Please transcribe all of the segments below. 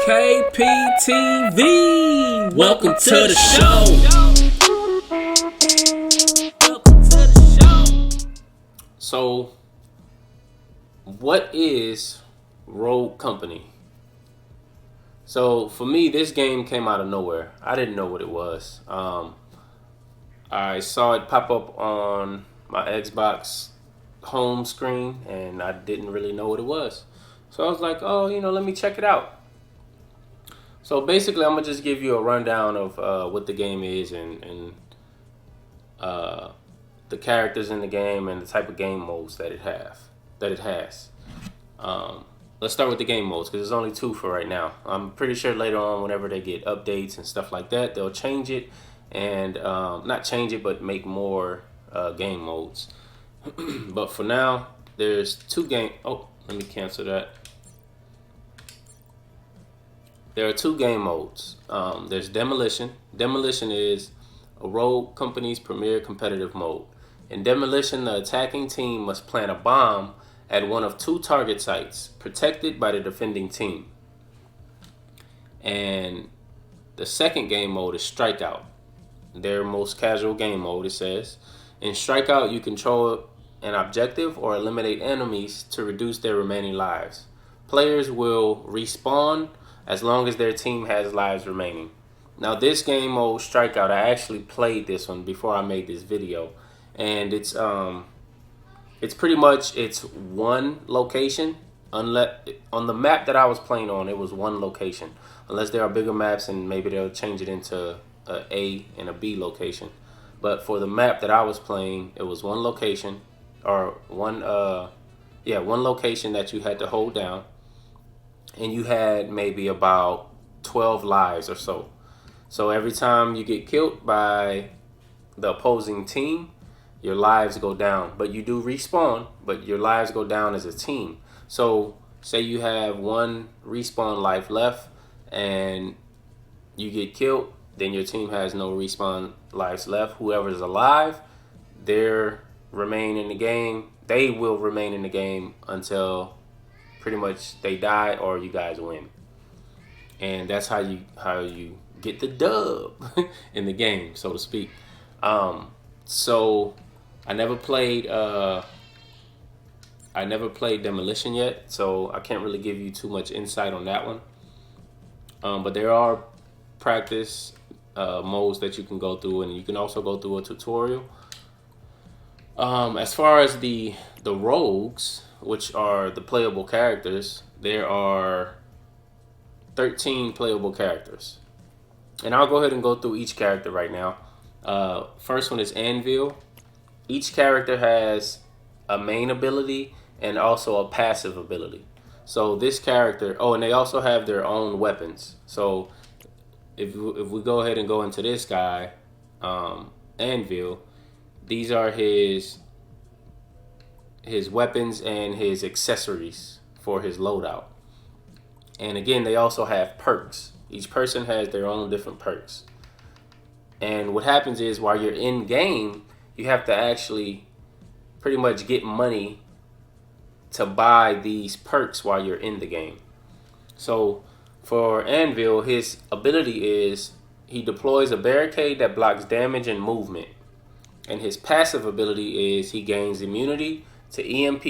KPeeTV. Welcome to the show. So, what is Rogue Company? So, for me, this game came out of nowhere. I didn't know what it was. I saw it pop up on my Xbox home screen, and I didn't really know what it was. So I was like, oh, let me check it out. So basically, I'm gonna just give you a rundown of what the game is and the characters in the game and the type of game modes that it has. Let's start with the game modes because there's only 2 for right now. I'm pretty sure later on, whenever they get updates and stuff like that, they'll change it and not change it, but make more game modes. But for now, there's 2 game. Oh, let me cancel that. There are 2 game modes. There's Demolition. Demolition is a Rogue Company's premier competitive mode. In Demolition, the attacking team must plant a bomb at one of 2 target sites, protected by the defending team. And the second game mode is Strikeout. Their most casual game mode, it says. In Strikeout, you control an objective or eliminate enemies to reduce their remaining lives. Players will respawn as long as their team has lives remaining. Now, this game mode, Strikeout, I actually played this one before I made this video, and it's pretty much one location. Unless on the map that I was playing on, it was one location. Unless there are bigger maps, and maybe they'll change it into A and a B location. But for the map that I was playing, it was one location, or one location that you had to hold down, and you had maybe about 12 lives or so. So every time you get killed by the opposing team, your lives go down. But you do respawn, but your lives go down as a team. So say you have 1 respawn life left and you get killed, then your team has no respawn lives left. Whoever's alive, they remain in the game. They will remain in the game until pretty much they die or you guys win. And that's how you get the dub in the game, so to speak. So I never played Demolition yet, so I can't really give you too much insight on that one. But there are practice modes that you can go through, and you can also go through a tutorial. As far as the rogues, which are the playable characters, there are 13 playable characters. And I'll go ahead and go through each character right now. First one is Anvil. Each character has a main ability and also a passive ability. So this character, and they also have their own weapons. So if we go ahead and go into this guy, Anvil, these are his weapons and his accessories for his loadout. And again, they also have perks. Each person has their own different perks. And what happens is, while you're in game, you have to actually pretty much get money to buy these perks while you're in the game. So for Anvil, his ability is he deploys a barricade that blocks damage and movement. And his passive ability is he gains immunity to EMP,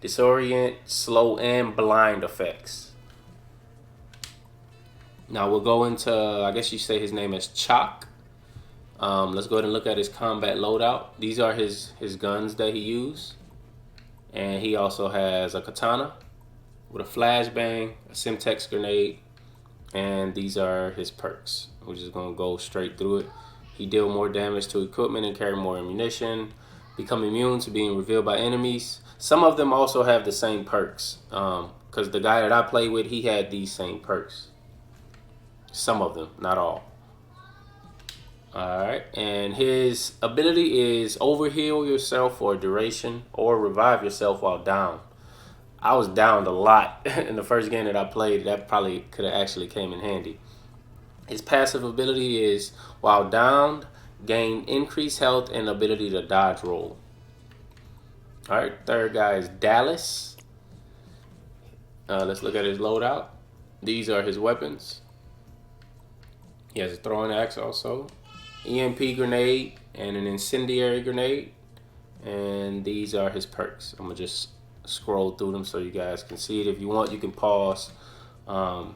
disorient, slow, and blind effects. Now we'll go into, I guess you say his name is Chalk. Let's go ahead and look at his combat loadout. These are his guns that he used. And he also has a katana with a flashbang, a Simtex grenade, and these are his perks. We're just gonna go straight through it. He deal more damage to equipment and carry more ammunition. Become immune to being revealed by enemies. Some of them also have the same perks. Because the guy that I played with, he had these same perks. Some of them, not all. Alright, and his ability is overheal yourself for a duration or revive yourself while down. I was downed a lot in the first game that I played. That probably could have actually came in handy. His passive ability is, while downed, gain increased health and ability to dodge roll. Alright, third guy is Dallas. Let's look at his loadout. These are his weapons. He has a throwing axe also, EMP grenade, and an incendiary grenade. And these are his perks. I'm gonna just scroll through them so you guys can see it. If you want, you can pause the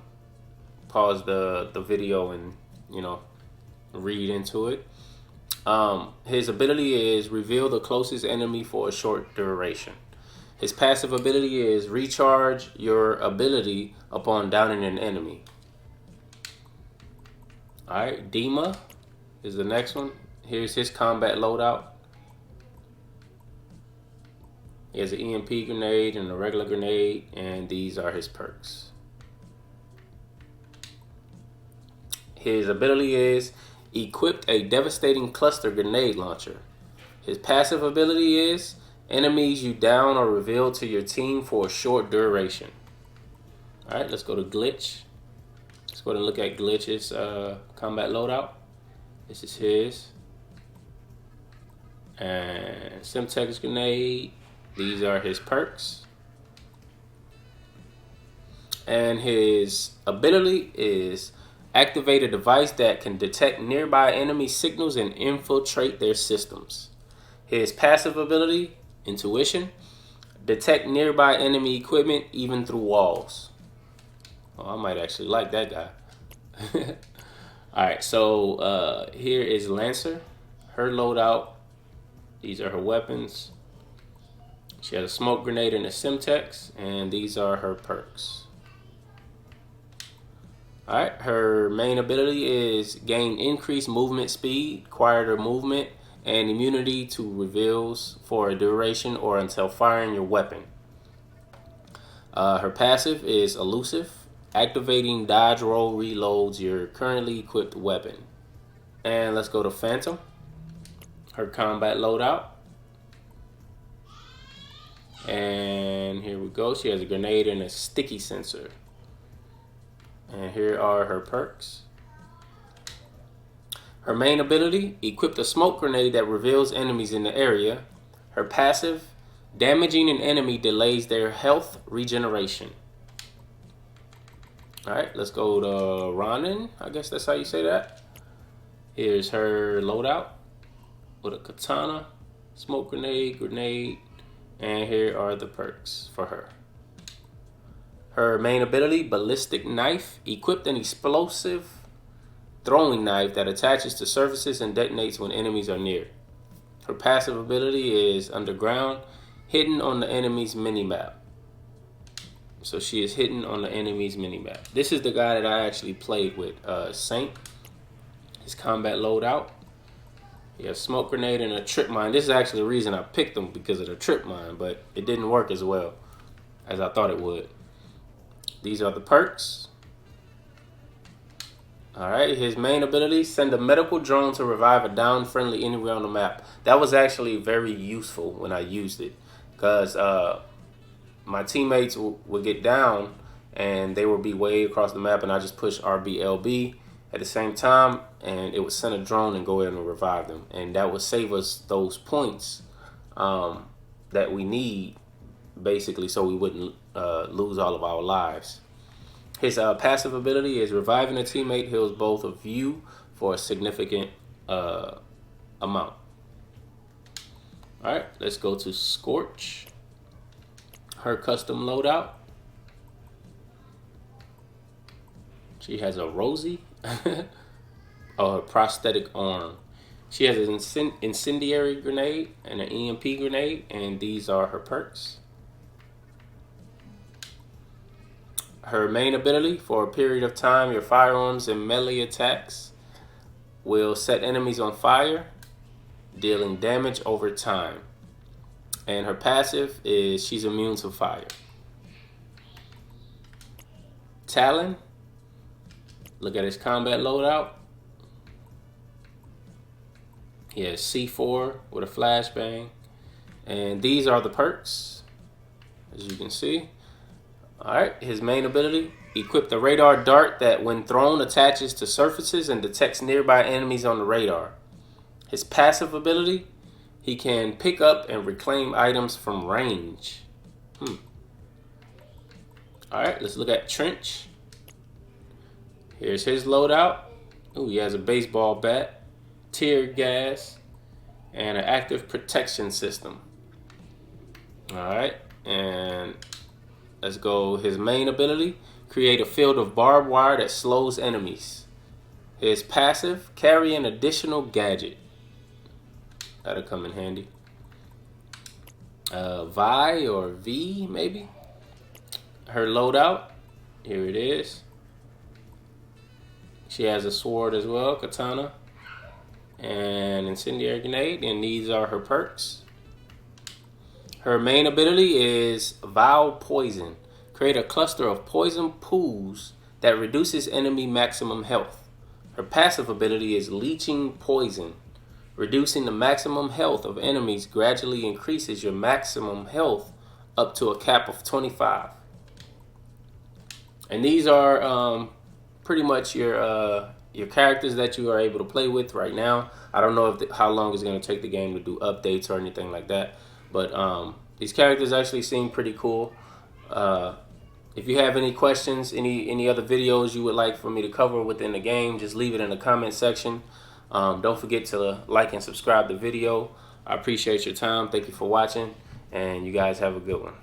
video and, you know, read into it. His ability is reveal the closest enemy for a short duration. His passive ability is recharge your ability upon downing an enemy. Alright, Dima is the next one. Here's his combat loadout. He has an EMP grenade and a regular grenade, and these are his perks. His ability is equipped a devastating cluster grenade launcher. His passive ability is enemies you down or reveal to your team for a short duration. Alright, let's go to Glitch. Let's go ahead and look at Glitch's combat loadout. This is his. And Semtex grenade. These are his perks. And his ability is activate a device that can detect nearby enemy signals and infiltrate their systems. His passive ability, intuition, detect nearby enemy equipment even through walls. Oh, I might actually like that guy. Alright, so here is Lancer. Her loadout. These are her weapons. She has a smoke grenade and a Semtex, and these are her perks. Alright, her main ability is gain increased movement speed, quieter movement, and immunity to reveals for a duration or until firing your weapon. Her passive is elusive. Activating dodge roll reloads your currently equipped weapon. And let's go to Phantom. Her combat loadout. And here we go. She has a grenade and a sticky sensor. And here are her perks. Her main ability, equip a smoke grenade that reveals enemies in the area. Her passive, damaging an enemy delays their health regeneration. Alright, let's go to Ronin. I guess that's how you say that. Here's her loadout with a katana, smoke grenade, and here are the perks for her. Her main ability, ballistic knife, equipped an explosive throwing knife that attaches to surfaces and detonates when enemies are near. Her passive ability is underground, hidden on the enemy's minimap. So she is hidden on the enemy's minimap. This is the guy that I actually played with, Saint. His combat loadout. He has smoke grenade and a trip mine. This is actually the reason I picked him, because of the trip mine, but it didn't work as well as I thought it would. These are the perks. Alright, his main ability, send a medical drone to revive a down friendly anywhere on the map. That was actually very useful when I used it, because my teammates would get down and they would be way across the map, and I just push RBLB at the same time, and it would send a drone and go in and revive them, and that would save us those points that we need, basically, so we wouldn't lose all of our lives. His passive ability is reviving a teammate heals both of you for a significant amount. Alright, let's go to Scorch. Her custom loadout. She has a Rosie. Oh, her prosthetic arm. She has an incendiary grenade and an EMP grenade, and these are her perks. Her main ability, for a period of time, your firearms and melee attacks will set enemies on fire, dealing damage over time. And her passive is she's immune to fire. Talon, look at his combat loadout. He has C4 with a flashbang. And these are the perks, as you can see. Alright, his main ability, equip the radar dart that when thrown attaches to surfaces and detects nearby enemies on the radar. His passive ability, he can pick up and reclaim items from range. Alright, let's look at Trench. Here's his loadout. Ooh, he has a baseball bat, tear gas, and an active protection system. Alright, and let's go his main ability. Create a field of barbed wire that slows enemies. His passive, carry an additional gadget. That'll come in handy. Vi or V maybe. Her loadout, here it is. She has a sword as well, katana, and incendiary grenade, and these are her perks. Her main ability is Vow Poison. Create a cluster of poison pools that reduces enemy maximum health. Her passive ability is Leeching Poison. Reducing the maximum health of enemies gradually increases your maximum health up to a cap of 25. And these are pretty much your characters that you are able to play with right now. I don't know if how long it's going to take the game to do updates or anything like that, but these characters actually seem pretty cool. If you have any questions, any other videos you would like for me to cover within the game, just leave it in the comment section. Don't forget to like and subscribe to the video. I appreciate your time. Thank you for watching, and you guys have a good one.